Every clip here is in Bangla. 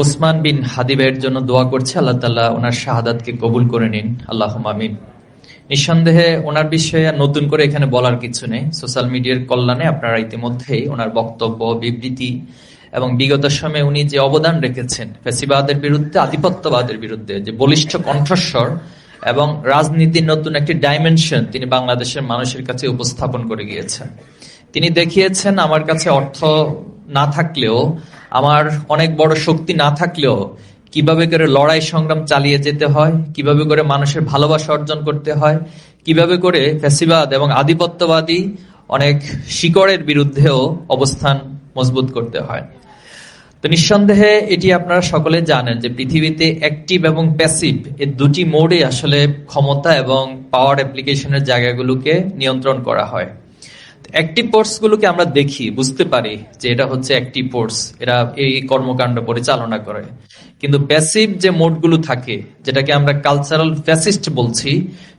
ওসমান বিন হাদিবের জন্য দোয়া করছে, আল্লাহ তাআলা ওনার শাহাদাতকে কবুল করে নিন, আল্লাহুম্মা আমিন। নিঃসন্দেহে ওনার বিষয়ে আর নতুন করে এখানে বলার কিছু নেই। সোশ্যাল মিডিয়ার কল্যাণে আপনারা ইতিমধ্যেই ওনার বক্তব্য, বিবৃতি এবং বিগত সময়ে উনি যে অবদান রেখেছেন ফ্যাসিবাদের বিরুদ্ধে, আধিপত্যবাদের বিরুদ্ধে যে বলিষ্ঠ কণ্ঠস্বর এবং রাজনীতির নতুন একটি ডাইমেনশন তিনি বাংলাদেশের মানুষের কাছে উপস্থাপন করে গিয়েছেন। তিনি দেখিয়েছেন আমার কাছে অর্থ না থাকলেও, আমার অনেক বড় শক্তি না থাকলেও কিভাবে করে লড়াই সংগ্রাম চালিয়ে যেতে হয়, কিভাবে করে মানুষের ভালোবাসা অর্জন করতে হয়, কিভাবে করে ফ্যাসিবাদ এবং আধিপত্যবাদী অনেক শিকড়ের বিরুদ্ধেও অবস্থান মজবুত করতে হয়। তো নিঃসন্দেহে এটি আপনারা সকলে জানেন যে পৃথিবীতে অ্যাক্টিভ এবং প্যাসিভ এই দুটি মোডে আসলে ক্ষমতা এবং পাওয়ার অ্যাপ্লিকেশনের জায়গাগুলোকে নিয়ন্ত্রণ করা হয়। অ্যাক্টিভ ফোর্স গুলোকে আমরা দেখি, বুঝতে পারি যে এটা হচ্ছে অ্যাক্টিভ ফোর্স, এরা এই কর্মকাণ্ড পরিচালনা করে। কিন্তু প্যাসিভ যে মোডগুলো থাকে, যেটাকে আমরা কালচারাল ফ্যাসিস্ট বলছি,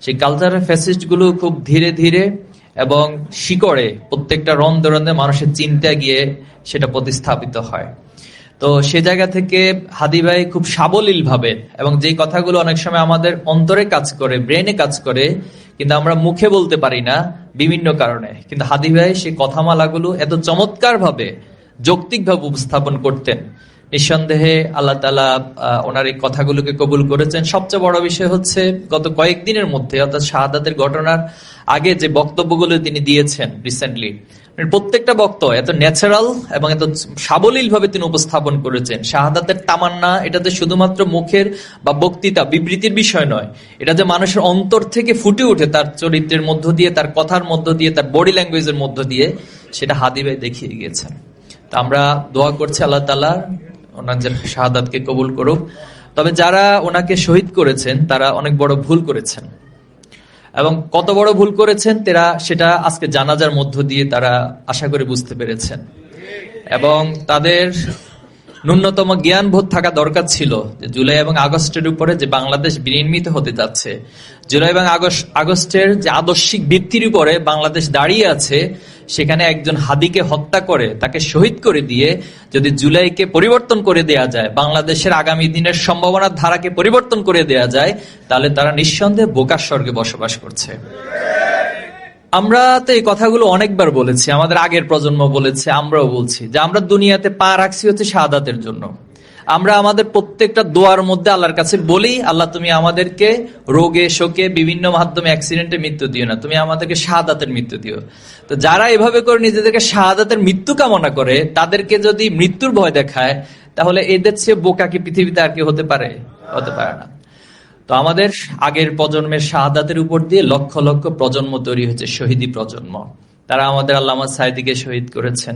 সেই কালচারাল ফ্যাসিস্ট গুলো খুব ধীরে ধীরে এবং শিকড়ে প্রত্যেকটা রন্ধে রন্ধে মানুষের চিন্তা গিয়ে সেটা প্রতিস্থাপিত হয়। তো সে জায়গা থেকে হাদি ভাই খুব সাবলীল ভাবে এবং যে কথাগুলো অনেক সময় আমাদের অন্তরে কাজ করে, ব্রেনে কাজ করে, কিন্তু আমরা মুখে বলতে পারি না বিভিন্ন কারণে, কিন্তু হাদি ভাই সেই কথামালাগুলো এত চমৎকার ভাবে, যৌক্তিক ভাবে উপস্থাপন করতেন। নিঃসন্দেহে আল্লাহ তাআলা ওনার এই কথাগুলোকে কবুল করেছেন। সবচেয়ে বড় বিষয় হচ্ছে গত কয়েকদিনের মধ্যে, অর্থাৎ শাহাদাতের ঘটনার আগে যে বক্তব্যগুলো তিনি দিয়েছেন রিসেন্টলি, প্রত্যেকটা বক্তব্য এত ন্যাচারাল এবং এত সাবলীল ভাবে তিনি উপস্থাপন করেছেন। শাহাদাতের তামান্না এটা যে শুধুমাত্র মুখের বা বক্তৃতা বিবৃতির বিষয় নয়, এটা যে মানুষের অন্তর থেকে ফুটে ওঠে তার চরিত্রের মধ্য দিয়ে, তার কথার মধ্য দিয়ে, তার বডি ল্যাঙ্গুয়েজের মধ্য দিয়ে, সেটা হাদি ভাই দেখিয়ে গিয়েছেন। তা আমরা দোয়া করছি আল্লাহ তাআলা ওনার যে শাহাদাতকে কবুল করুক। তবে যারা ওনাকে শহীদ করেছেন তারা অনেক বড় ভুল করেছেন, এবং কত বড় ভুল করেছেন সেটা আজকে জানাজার মধ্য দিয়ে তারা আশা করে বুঝতে পেরেছেন। এবং তাদের ন্যূনতম জ্ঞানবোধ থাকা দরকার ছিল যে জুলাই এবং আগস্টের উপরে যে বাংলাদেশ বিনির্মিত হতে যাচ্ছে, জুলাই এবং আগস্টের যে আদর্শিক ভিত্তির উপরে বাংলাদেশ দাঁড়িয়ে আছে, সেখানে একজন হাদিকে হত্যা করে তাকে শহীদ করে দিয়ে যদি জুলাইকে পরিবর্তন করে দেয়া যায়, বাংলাদেশের আগামী দিনের সম্ভাবনার ধারাকে পরিবর্তন করে দেয়া যায়, তাহলে তারা নিঃসন্দেহে বোকার স্বর্গে বসবাস করছে। আমরা তো এই কথাগুলো অনেকবার বলেছি, আমাদের আগের প্রজন্ম বলেছে, আমরাও বলছি যে আমরা দুনিয়াতে পা রাখছি হচ্ছে শাহাদাতের জন্য। আমরা আমাদের প্রত্যেকটা দোয়ার মধ্যে আল্লাহর কাছে বলি, আল্লাহ তুমি আমাদেরকে রোগে শোকে বিভিন্ন মাধ্যমে অ্যাক্সিডেন্টে মৃত্যু দিও না, তুমি আমাদেরকে শাহাদাতের মৃত্যু দিও। তো যারা এভাবে করে নিজেদেরকে শাহাদাতের মৃত্যু কামনা করে, তাদেরকে যদি মৃত্যুর ভয় দেখায়, তাহলে এদের চেয়ে বোকা কি পৃথিবীতে আর কি হতে পারে? হতে পারে না। তো আমাদের আগের প্রজন্মের শাহাদাতের উপর দিয়ে লক্ষ লক্ষ প্রজন্ম তৈরি হয়েছে, শহীদি প্রজন্ম। তারা আমাদের আল্লামা সাইদিকে শহীদ করেছেন,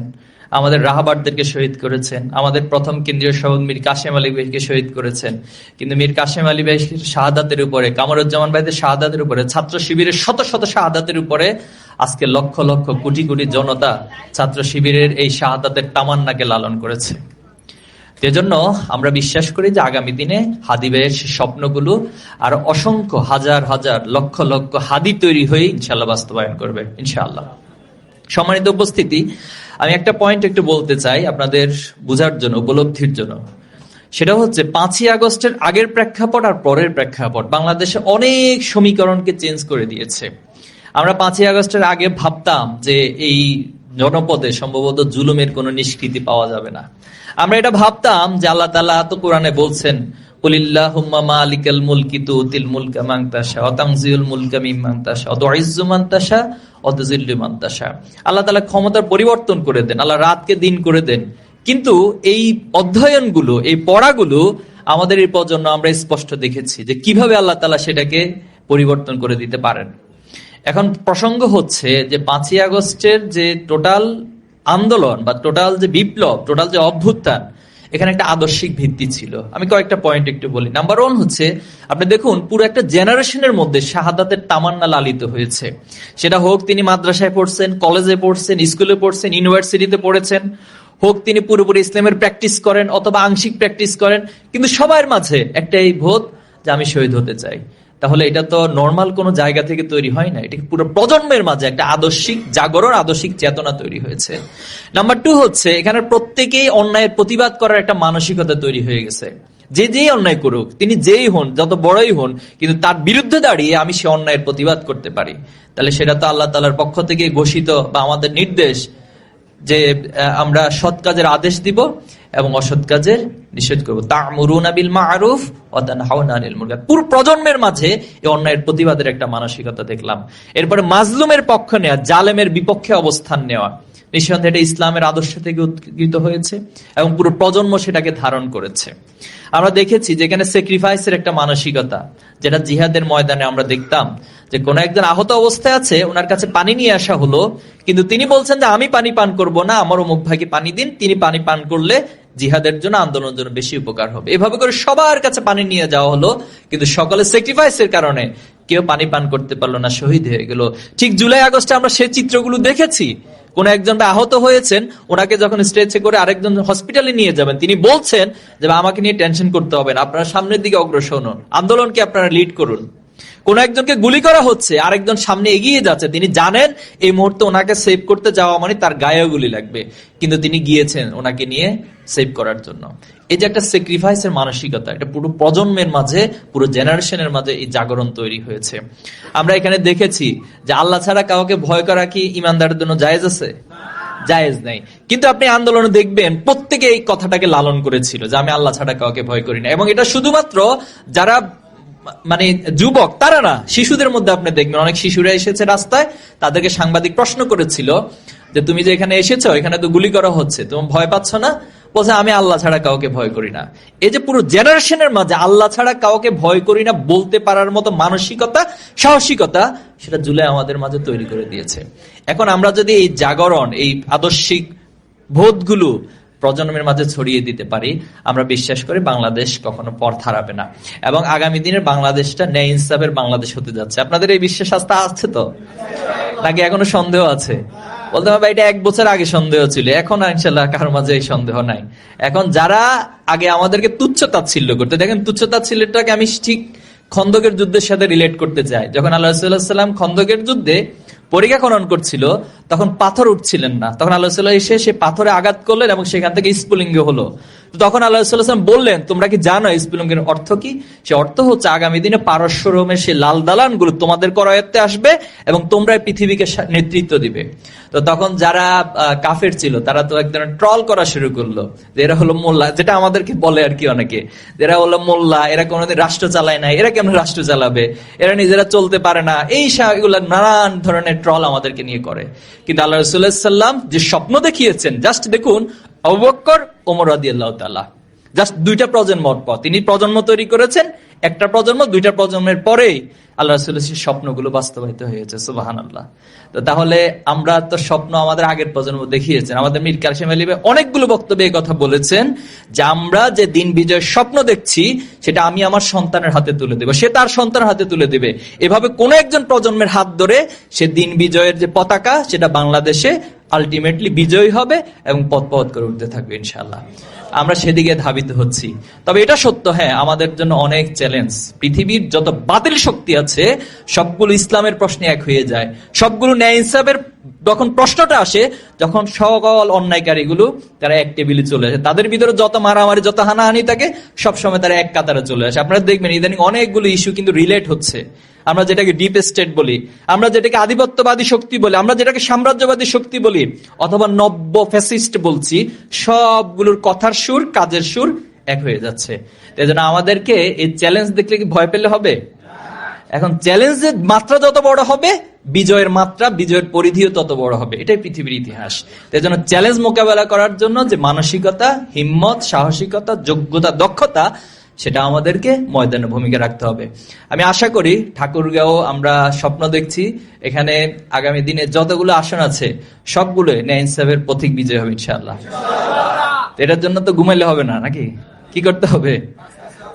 আমাদের রাহাবারদেরকে শহীদ করেছেন, আমাদের প্রথম কেন্দ্রীয় সভাপতি মীর কাসেম আলী ভাইকে শহীদ করেছেন। কিন্তু মীর কাসেম আলী ভাই শাহাদাতের উপরে, কামরুজ্জামান ভাইদের শাহাদাতের উপরে, ছাত্র শিবিরের শত শত শাহাদাতের উপরে আজকে লক্ষ লক্ষ কোটি কোটি জনতা ছাত্র শিবিরের এই শাহাদাতের তামান্নাকে লালন করেছে। এজন্য আমরা বিশ্বাস করি যে আগামী দিনে হাদি ভাইয়ের স্বপ্নগুলো আর অসংখ্য হাজার হাজার লক্ষ লক্ষ হাদি তৈরি হয়ে ইনশাআল্লাহ বাস্তবায়ন করবে ইনশাআল্লাহ। সম্মানিত উপস্থিতি, আমি একটা পয়েন্ট একটু বলতে চাই আপনাদের বুঝার জন্য, উপলব্ধির জন্য। সেটা হচ্ছে 5ই আগস্টের আগের প্রেক্ষাপট আর পরের প্রেক্ষাপট বাংলাদেশে অনেক সমীকরণকে চেঞ্জ করে দিয়েছে। আমরা 5ই আগস্টের আগে ভাবতাম যে এই জনপদে সম্ভবত জুলুমের কোনো নিষ্কৃতি পাওয়া যাবে না। আমরা এটা ভাবতাম যে আল্লাহ তাআলা তো কোরআনে বলছেন, কুলিল্লাহুম্মা মালিকাল মুলকি তুতিল মুলকা মান তাশা ওয়া তানজিউল মুলকা মিম্মান তাশা ওয়া তুইজ্জু মান তাশা ওয়া তুযিল্লু মান তাশা। আল্লাহ তাআলা ক্ষমতার পরিবর্তন করে দেন, আল্লাহ রাতকে দিন করে দেন। কিন্তু এই অধ্যয়নগুলো, এই পড়াগুলো আমাদের এই প্রজন্ম আমরা স্পষ্ট দেখেছি যে কিভাবে আল্লাহ তাআলা সেটাকে পরিবর্তন করে দিতে পারেন। এখন প্রসঙ্গ হচ্ছে যে 5ই আগস্টের যে টোটাল আন্দোলন বা টোটাল যে বিপ্লব, টোটাল যে অভ্যুত্থান, এখানে একটা আদর্শিক ভিত্তি ছিল। আমি কয়েকটা পয়েন্ট একটু বলি। নাম্বার 1 হচ্ছে, আপনি দেখুন পুরো একটা জেনারেশনের মধ্যে শাহাদাতের তামান্না লালিত হয়েছে। সেটা হোক তিনি মাদ্রাসায় পড়ছেন, কলেজে পড়ছেন, স্কুলে পড়ছেন, ইউনিভার্সিটিতে পড়েছেন, হোক তিনি পুরোপুরি ইসলামের প্র্যাকটিস করেন অথবা আংশিক প্র্যাকটিস করেন, কিন্তু সবার মাঝে একটা এই বোধ যে আমি শহীদ হতে চাই। তাহলে এটা তো নর্মাল কোনো জায়গা থেকে তৈরি হয় না, এটা পুরো প্রজন্মের মাঝে একটা আদর্শিক জাগরণ, আদর্শিক চেতনা তৈরি হয়েছে। নাম্বার 2 হচ্ছে এখানে প্রত্যেকেই অন্যায়ের প্রতিবাদ করার একটা মানসিকতা তৈরি হয়ে গেছে। যেই অন্যায় করুক, তিনি যেই হন, যত বড়ই হন, কিন্তু তার বিরুদ্ধে দাঁড়িয়ে আমি সে অন্যায়ের প্রতিবাদ করতে পারি। তাহলে সেটা তো আল্লাহ তাআলার পক্ষ থেকে ঘোষিত বা আমাদের নির্দেশ যে আমরা সৎ কাজের আদেশ দিব এবং অসৎ কাজের নিষেধ করবো। তা'মুরুনা বিল মা'রুফ ওয়া তানহাউনা আনিল মুনকার। পুরো প্রজন্মের মাঝে এই অন্যায়ের প্রতিবাদের একটা মানসিকতা দেখলাম। এরপরে মাজলুমের পক্ষ নেওয়া, জালেমের বিপক্ষে অবস্থান নেওয়া, নিঃসন্দেহে এটা ইসলামের আদর্শ থেকে উৎকৃত হয়েছে এবং পুরো প্রজন্ম সেটাকে ধারণ করেছে। আমরা দেখেছি যেখানে স্যাক্রিফাইসের একটা মানসিকতা, যেটা জিহাদের ময়দানে আমরা দেখতাম যে কোন একজন আহত অবস্থায় আছে, ওনার কাছে পানি নিয়ে আসা হলো, কিন্তু তিনি বলছেন যে আমি পানি পান করব না, আমার অমুক ভাইকে পানি দিন, তিনি পানি পান করলে জিহাদের জন্য, আন্দোলনের জন্য বেশি উপকার হবে। এভাবে করে সবার কাছে পানি নিয়ে যাওয়া হলো, কিন্তু সকলে স্যাক্রিফাইসের কারণে কেউ পানি পান করতে পারলো না, শহীদ হয়ে গেল। ঠিক জুলাই আগস্টে আমরা সেই চিত্রগুলো দেখেছি। কোন একজন আহত হয়েছেন, ওনাকে যখন স্ট্রেচে করে আরেকজন হসপিটালে নিয়ে যাবেন, তিনি বলছেন যে আমাকে নিয়ে টেনশন করতে হবে না, আপনারা সামনের দিকে অগ্রসর হন, আন্দোলনকে আপনারা লিড করুন। কোন একজনকে গুলি করা হচ্ছে, আরেকজন সামনে এগিয়ে যাচ্ছে, তিনি জানেন এই মুহূর্তে ওনাকে সেভ করতে যাওয়া মানে তার গায়েও গুলি লাগবে, কিন্তু তিনি গিয়েছেন ওনাকে নিয়ে সেভ করার জন্য। এই যে একটা স্যাক্রিফাইসের মানসিকতা, এটা পুরো প্রজন্মের মাঝে, পুরো জেনারেশনের মাঝে এই জাগরণ তৈরি হয়েছে। আমরা এখানে দেখেছি যে আল্লাহ ছাড়া কাউকে ভয় করা কি ইমানদারের জন্য জায়েজ আছে? জায়েজ নাই। কিন্তু আপনি আন্দোলনে দেখবেন প্রত্যেকে এই কথাটাকে লালন করেছিল যে আমি আল্লাহ ছাড়া কাউকে ভয় করি না। এবং এটা শুধুমাত্র যারা মানে যুবক তারা না, শিশুদের মধ্যে আপনি দেখবেন অনেক শিশুরা এসেছে রাস্তায়, তাদেরকে সাংবাদিক প্রশ্ন করেছিল যে তুমি যে এখানে এসেছো, এখানে তো গুলি করা হচ্ছে, তুমি ভয় পাচ্ছ না? বলছে আমি আল্লাহ ছাড়া কাউকে ভয় করি না। এই যে পুরো জেনারেশনের মাঝে আল্লাহ ছাড়া কাউকে ভয় করি না বলতে পারার মতো মানসিকতা, সাহসিকতা, সেটা জুলাই আমাদের মাঝে তৈরি করে দিয়েছে। এখন আমরা যদি এই জাগরণ, এই আদর্শিক বোধগুলো প্রজন্মের মাঝে ছড়িয়ে দিতে পারি, আমরা বিশ্বাস করি বাংলাদেশ কখনো পথ হারাবে না এবং আগামী দিনের বাংলাদেশটা ন্যায় ইনসাফের বাংলাদেশ হতে যাচ্ছে। আপনাদের এই বিশ্বাস আস্থা আছে তো, নাকি এখনো সন্দেহ আছে? বলতে হবে এটা 1 বছর আগে সন্দেহ ছিল, এখন ইনশাল্লাহ কারোর মাঝে এই সন্দেহ নাই। এখন যারা আগে আমাদেরকে তুচ্ছ-তাচ্ছিল্য করতে, দেখেন তুচ্ছ-তাচ্ছিল্যটাকে আমি ঠিক খন্দকের যুদ্ধের সাথে রিলেট করতে চাই। যখন আল্লাহ রাসূলুল্লাহ সাল্লাল্লাহু আলাইহি ওয়াসাল্লাম খন্দকের যুদ্ধে পরিখা খনন করছিল, তখন পাথর উঠছিলেন না, তখন আল্লাহ রাসূলুল্লাহ এসে সে পাথরে আঘাত করলেন এবং সেখান থেকে স্ফুলিঙ্গ হলো। তখন আল্লাহ রাসূলুল্লাহ সাল্লাল্লাহু আলাইহি ওয়াসাল্লাম বললেন, তোমরা কি জানো স্ফুলিঙ্গের অর্থ কি? সে অর্থ হচ্ছে আগামী দিনে পারস্য রোমের সেই লাল দালানগুলো তোমাদের করায়ত্তে আসবে এবং তোমরা পৃথিবীকে নেতৃত্ব দিবে। তো তখন যারা কাফের ছিল তারা তো এক ধরনের ট্রল করা শুরু করলো যে এরা হলো মোল্লা, যেটা আমাদেরকে বলে আর কি অনেকে, এরা হলো মোল্লা, এরা কোনোদিন রাষ্ট্র চালায় না, এরা কেমন রাষ্ট্র চালাবে, এরা নিজেরা চলতে পারে না, এই এগুলা নানান ধরনের ট্রল আমাদেরকে নিয়ে করে। কিন্তু আল্লাহ রাসূলুল্লাহ সাল্লাল্লাহু আলাইহি ওয়াসাল্লাম যে স্বপ্ন দেখিয়েছেন, জাস্ট দেখুন আবু বকর, ওমর রাদিয়াল্লাহু তাআলা, জাস্ট 2টা প্রজন্মের পর তিনি প্রজন্ম তৈরি করেছেন, একটা প্রজন্ম 2টা প্রজন্মের পরেই আল্লাহ রাসূলের সেই স্বপ্নগুলো বাস্তবায়িত হয়েছে। সুবহানাল্লাহ। তো তাহলে আমরা তো স্বপ্ন আমাদের আগের প্রজন্ম দেখিয়েছেন। আমাদের মীর কাসেম আলী ভাই অনেকগুলো বক্তব্যে এই কথা বলেছেন যে আমরা যে দিন বিজয়ের স্বপ্ন দেখছি সেটা আমি আমার সন্তানের হাতে তুলে দেব, সে তার সন্তানের হাতে তুলে দেবে। এভাবে কোন একজন প্রজন্মের হাত ধরে সে দিন বিজয়ের যে পতাকা সেটা বাংলাদেশে আলটিমেটলি বিজয়ী হবে এবং পথ করে উঠতে থাকবে ইনশাআল্লাহ। আমরা সেদিকে ধাবিত হচ্ছি। তবে এটা সত্য, হ্যাঁ আমাদের জন্য অনেক চ্যালেঞ্জ। পৃথিবীর যত বাতিল শক্তি আছে সবগুলো ইসলামের প্রশ্নে এক হয়ে যায়, সবগুলো ন্যায় ইনসাফের যখন প্রশ্নটা আসে, যখন সকল অন্যায়কারীগুলো তারা এক টেবিলে চলে আসে, তাদের ভিতরে যত মারামারি যত হানাহানি থাকে সবসময় তারা এক কাতারে চলে আসে। আপনারা দেখবেন ইদানিং অনেকগুলো ইস্যু কিন্তু রিলেট হচ্ছে। আমরা যেটাকে ডিপ স্টেট বলি, আমরা যেটাকে আধিপত্যবাদী শক্তি বলি, আমরা যেটাকে সাম্রাজ্যবাদী শক্তি বলি, অথবা নব্য ফ্যাসিস্ট বলছি, সবগুলোর কথার সুর কাজের সুর এক হয়ে যাচ্ছে। এজন্য আমাদেরকে এই চ্যালেঞ্জ দেখলে কি ভয় পেলে হবে? এখন চ্যালেঞ্জের মাত্রা যত বড় হবে, বিজয়ের মাত্রা, বিজয়ের পরিধিও তত বড় হবে। এটাই পৃথিবীর ইতিহাস। তাই জন্য চ্যালেঞ্জ মোকাবেলা করার জন্য যে মানসিকতা, হিম্মত, সাহসিকতা, যোগ্যতা, দক্ষতা, সেটা আমাদেরকে ময়দানে ভূমিকা রাখতে হবে। আমি আশা করি ঠাকুরগাঁও আমরা স্বপ্ন দেখছি, এখানে আগামী দিনে যতগুলো আসন আছে সবগুলো ন্যায় ইনসাফের পথিক বিজয় হবে ইনশাআল্লাহ। এটার জন্য তো ঘুমাইলে হবে না, নাকি? কি করতে হবে?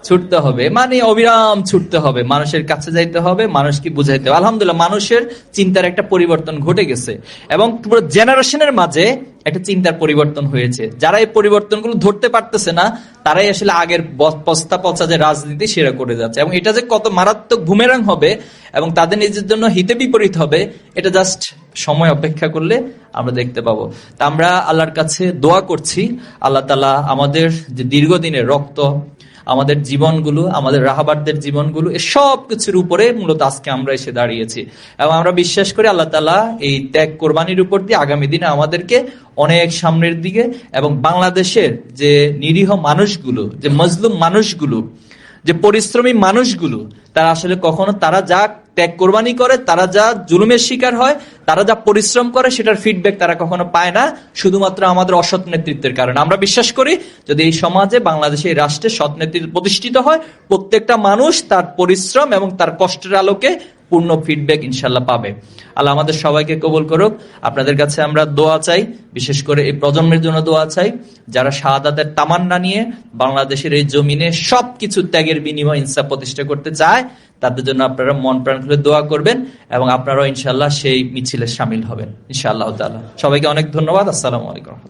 ছুটতে হবে, মানে অবিরাম ছুটতে হবে, মানুষের কাছে যাইতে হবে, মানুষকে বুঝাইতে হবে। আলহামদুলিল্লাহ, মানুষের চিন্তার একটা পরিবর্তন ঘটে গেছে এবং পুরো জেনারেশনের মাঝে একটা চিন্তার পরিবর্তন হয়েছে। যারা এই পরিবর্তনগুলো ধরতে পারতেছে না, তারাই আসলে আগের পস্তা পচা যে রাজনীতি সেরা করে যাচ্ছে, এবং এটা যে কত মারাত্মক বুমেরাং হবে এবং তাদের নিজের জন্য হিতে বিপরীত হবে, এটা জাস্ট সময় অপেক্ষা করলে আমরা দেখতে পাবো। তা আমরা আল্লাহর কাছে দোয়া করছি, আল্লাহ তাআলা আমাদের যে দীর্ঘদিনের রক্ত, আমাদের জীবনগুলো, আমাদের রাহাবারদের জীবনগুলো, এ সব কিছুর উপরে মূলত আজকে আমরা এসে দাঁড়িয়েছি, এবং আমরা বিশ্বাস করি আল্লাহ তাআলা এই ত্যাগ কোরবানির উপর দিয়ে আগামী দিনে আমাদেরকে অনেক সামনের দিকে, এবং বাংলাদেশের যে নিরীহ মানুষগুলো, যে মজলুম মানুষগুলো, যে পরিশ্রমী মানুষগুলো, তারা আসলে কখনো তারা যা ত্যাগ কোরবানি করে, তারা যা জুলুমের শিকার হয়, তারা যা পরিশ্রম করে, সেটার ফিডব্যাক তারা কখনো পায় না, শুধুমাত্র আমাদের অসৎ নেতৃত্বের কারণে। আমরা বিশ্বাস করি যদি এই সমাজে, বাংলাদেশে, এই রাষ্ট্রে সৎ নেতৃত্ব প্রতিষ্ঠিত হয়, প্রত্যেকটা মানুষ তার পরিশ্রম এবং তার কষ্টের আলোকে পূর্ণ ফিডব্যাক ইনশাল্লাহ পাবে। আল্লাহ আমাদের সবাইকে কবুল করুক। আপনাদের কাছে আমরা দোয়া চাই, বিশেষ করে এই প্রজন্মের জন্য দোয়া চাই, যারা শাহাদাতের তামান্না নিয়ে বাংলাদেশের এই জমিনে সবকিছু ত্যাগের বিনিময়ে ইনসাফ প্রতিষ্ঠা করতে চায়, তাদের জন্য আপনারা মন প্রাণ খুলে দোয়া করবেন, এবং আপনারাও ইনশাল্লাহ সেই মিছিলে সামিল হবেন ইনশাআল্লাহ তাআলা। সবাইকে অনেক ধন্যবাদ। আসসালামু আলাইকুম।